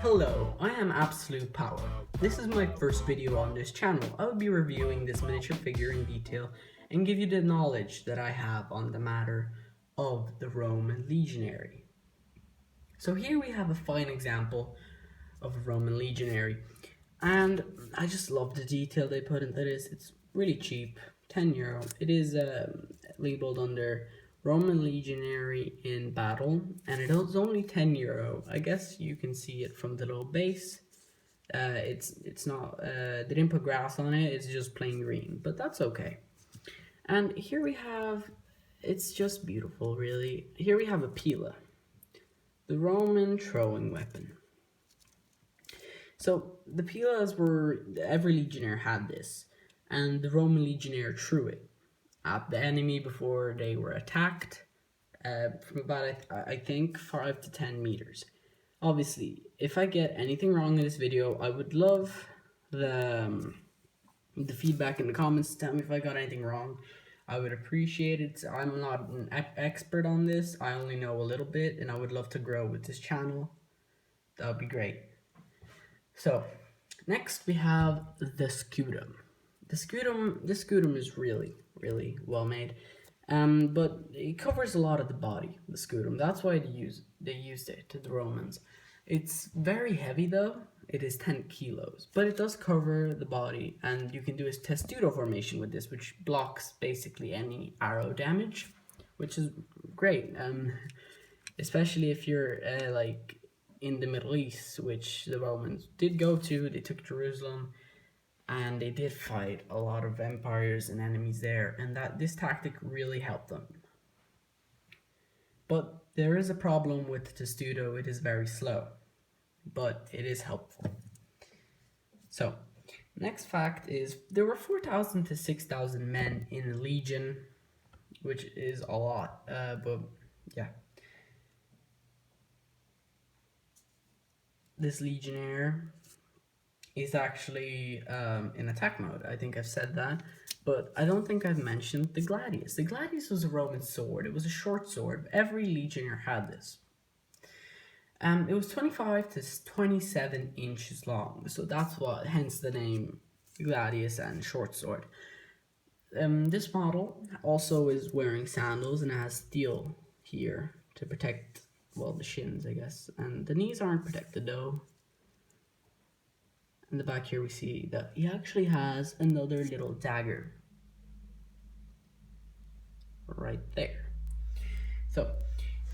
Hello, I am Absolute Power. This is my first video on this channel. I will be reviewing this miniature figure in detail and give you the knowledge that I have on the matter of the Roman legionary. So here we have a fine example of a Roman legionary, and I just love the detail they put into this. It's really cheap, €10. It is labeled under Roman legionary in battle, and it is only €10. I guess you can see it from the little base. It's not they didn't put grass on it. It's just plain green, but that's okay. And here we have, it's just beautiful, really. Here we have a pila, the Roman throwing weapon. So the pilas were, every legionnaire had this, and the Roman legionnaire threw it at the enemy before they were attacked, from about, I think, 5 to 10 meters. Obviously, if I get anything wrong in this video, I would love the feedback in the comments. Tell me if I got anything wrong. I would appreciate it. I'm not an expert on this. I only know a little bit, and I would love to grow with this channel. That would be great. So, next we have the scutum. The scutum is really well made, but it covers a lot of the body. The scutum. That's why they used it to the Romans. It's very heavy though. It is 10 kilos, but it does cover the body, and you can do a testudo formation with this, which blocks basically any arrow damage, which is great. Especially if you're like in the Middle East, which the Romans did go to. They took Jerusalem, and they did fight a lot of empires and enemies there, and this tactic really helped them. But there is a problem with the testudo. It is very slow, but it is helpful. So, next fact is there were 4,000 to 6,000 men in a legion, which is a lot, but yeah. This legionnaire is actually in attack mode. I think I've said that, but I don't think I've mentioned the gladius. The gladius was a Roman sword. It was a short sword. Every legionnaire had this. It was 25 to 27 inches long, so that's what, hence the name gladius and short sword. This model also is wearing sandals, and it has steel here to protect, well, the shins, I guess, and the knees aren't protected though. In the back here we see that he actually has another little dagger right there. So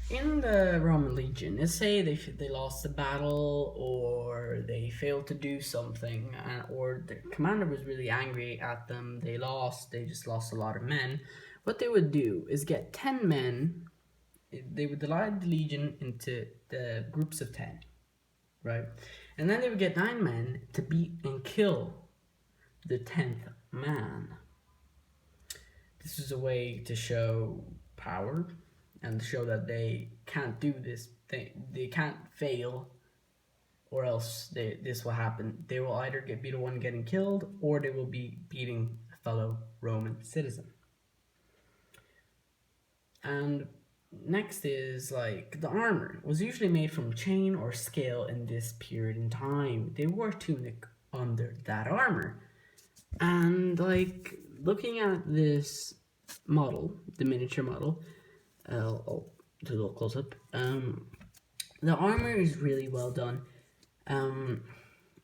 in the Roman legion, let's say they lost a battle, or they failed to do something, or the commander was really angry at them. They just lost a lot of men. What they would do is get 10 men. They would divide the legion into the groups of 10, right? And then they would get 9 men to beat and kill the 10th man. This is a way to show power and to show that they can't do this thing. They can't fail, or else this will happen. They will either be the one getting killed, or they will be beating a fellow Roman citizen. And next is, like, the armor was usually made from chain or scale in this period in time. They wore tunic under that armor. And, like, looking at this model, the miniature model, I'll do a little close up. The armor is really well done.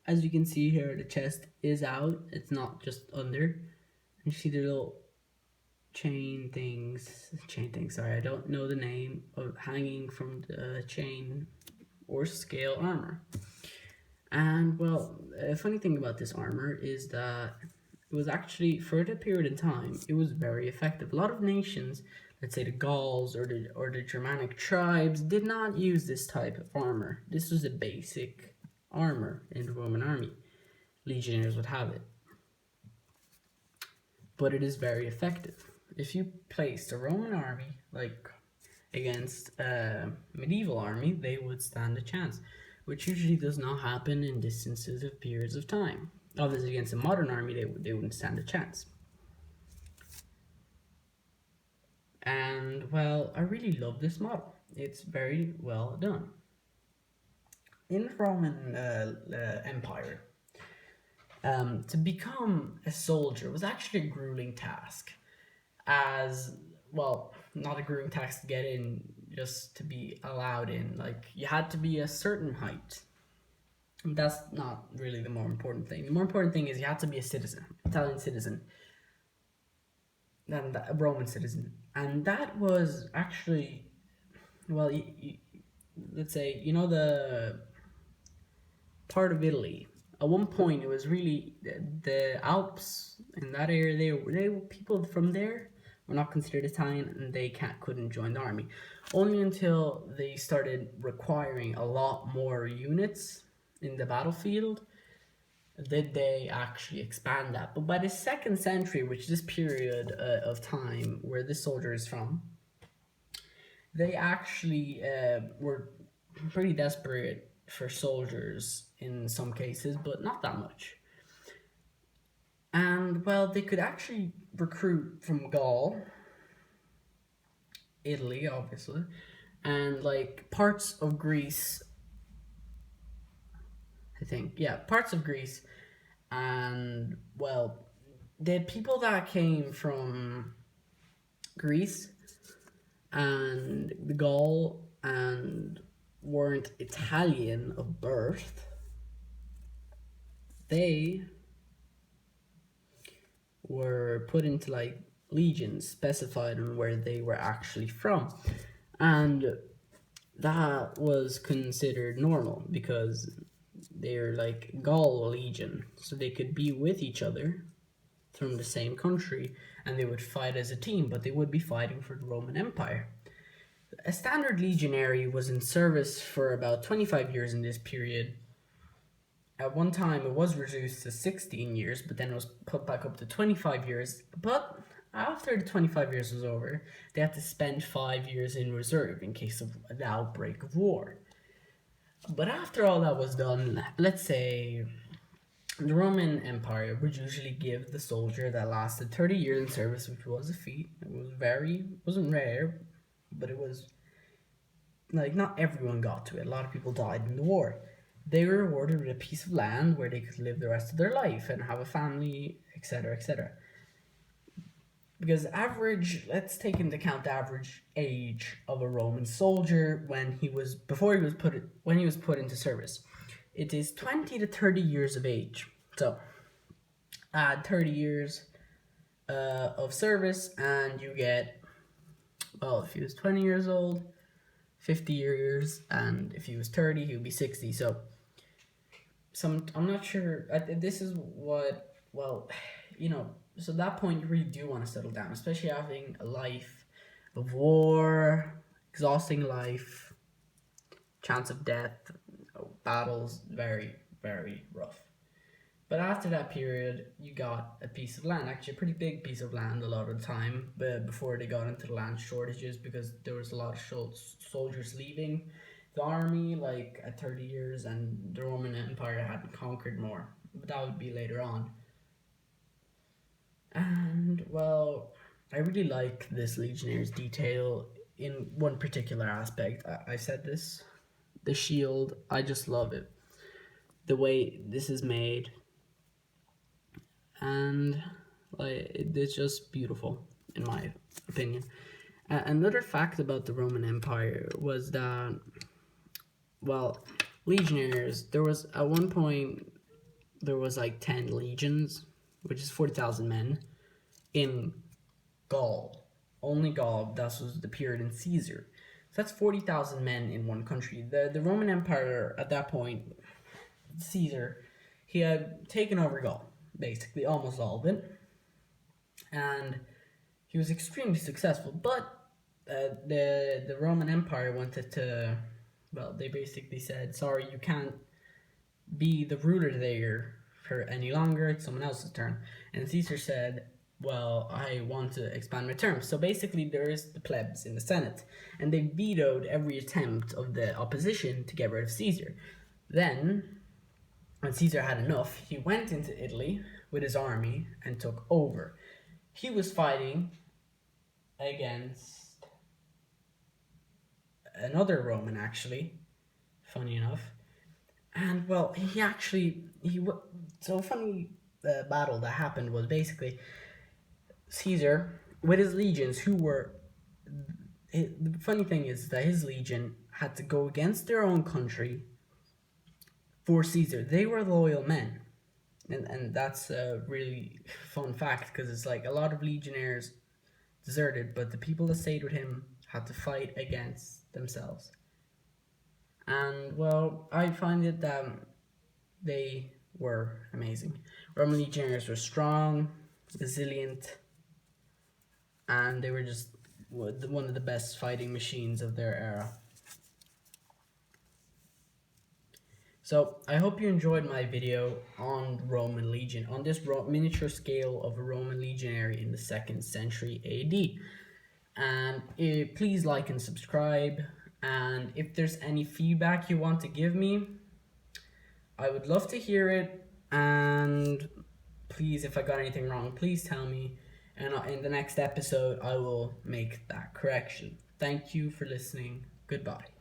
As you can see here, the chest is out. It's not just under. You see the little chain things, sorry, I don't know the name, of hanging from the chain or scale armor. And, well, a funny thing about this armor is that it was actually, for the period in time, it was very effective. A lot of nations, let's say the Gauls or the Germanic tribes, did not use this type of armor. This was a basic armor in the Roman army. Legionnaires would have it, but it is very effective. If you place the Roman army, like, against a medieval army, they would stand a chance, which usually does not happen in distances of periods of time. Obviously, against a modern army, they wouldn't stand a chance. And, well, I really love this model. It's very well done. in Roman Empire, to become a soldier was actually a grueling task. As well, not a grueling task to get in, just to be allowed in. Like, you had to be a certain height. That's not really the more important thing. The more important thing is you had to be a citizen, Italian citizen, than a Roman citizen. And that was actually, well, let's say, the part of Italy. At one point, it was really the Alps in that area. They were people from there were not considered Italian, and they couldn't join the army. Only until they started requiring a lot more units in the battlefield did they actually expand that. But by the second century, which is this period of time where this soldier is from, they actually were pretty desperate for soldiers in some cases, but not that much. And well, they could actually recruit from Gaul, Italy, obviously, and like parts of Greece. I think, yeah, parts of Greece, and well, the people that came from Greece and the Gaul and weren't Italian of birth, they were put into like legions specified on where they were actually from. And that was considered normal because they're like Gaul legion, so they could be with each other from the same country and they would fight as a team, but they would be fighting for the Roman Empire. A standard legionary was in service for about 25 years in this period. At one time, it was reduced to 16 years, but then it was put back up to 25 years. But after the 25 years was over, they had to spend 5 years in reserve in case of an outbreak of war. But after all that was done, let's say the Roman Empire would usually give the soldier that lasted 30 years in service, which was a feat. Wasn't rare, but it was like not everyone got to it. A lot of people died in the war. They were rewarded with a piece of land where they could live the rest of their life and have a family, etc., etc. Because let's take into account the average age of a Roman soldier when he was put into service. It is 20 to 30 years of age. So add 30 years of service and you get, well, if he was 20 years old, 50 years, and if he was 30, he would be 60. So I'm not sure. This is what, well, so at that point you really do want to settle down, especially having a life of war, exhausting life, chance of death, battles, very, very rough. But after that period, you got a piece of land, actually a pretty big piece of land a lot of the time, but before they got into the land shortages because there was a lot of soldiers leaving the army like at 30 years and the Roman Empire hadn't conquered more. But that would be later on. And well, I really like this Legionnaires detail in one particular aspect. I said this, the shield, I just love it. The way this is made, and like it's just beautiful in my opinion. Another fact about the Roman Empire was that, well, legionnaires, there was at one point there was like 10 legions, which is 40,000 men in Gaul. Only Gaul. That was the period in Caesar. So that's 40,000 men in one country. The Roman Empire at that point, Caesar, he had taken over Gaul, basically almost all of it, and he was extremely successful. But the Roman Empire wanted to, well, they basically said, sorry, you can't be the ruler there for any longer. It's someone else's turn. And Caesar said, well, I want to expand my term. So basically, there is the plebs in the Senate, and they vetoed every attempt of the opposition to get rid of Caesar. Then, when Caesar had enough, he went into Italy with his army and took over. He was fighting against another Roman, actually, funny enough, Well, so a funny battle that happened was basically Caesar with his legions, who were the funny thing is that his legion had to go against their own country for Caesar. They were loyal men, and that's a really fun fact, because it's like a lot of legionnaires deserted, but the people that stayed with him had to fight against themselves. And well, I find it that they were amazing. Roman legionnaires were strong, resilient, and they were just one of the best fighting machines of their era. So I hope you enjoyed my video on Roman Legion, on this miniature scale of a Roman legionary in the 2nd century AD. And please like and subscribe. And if there's any feedback you want to give me, I would love to hear it. And please, if I got anything wrong, please tell me. And in the next episode, I will make that correction. Thank you for listening. Goodbye.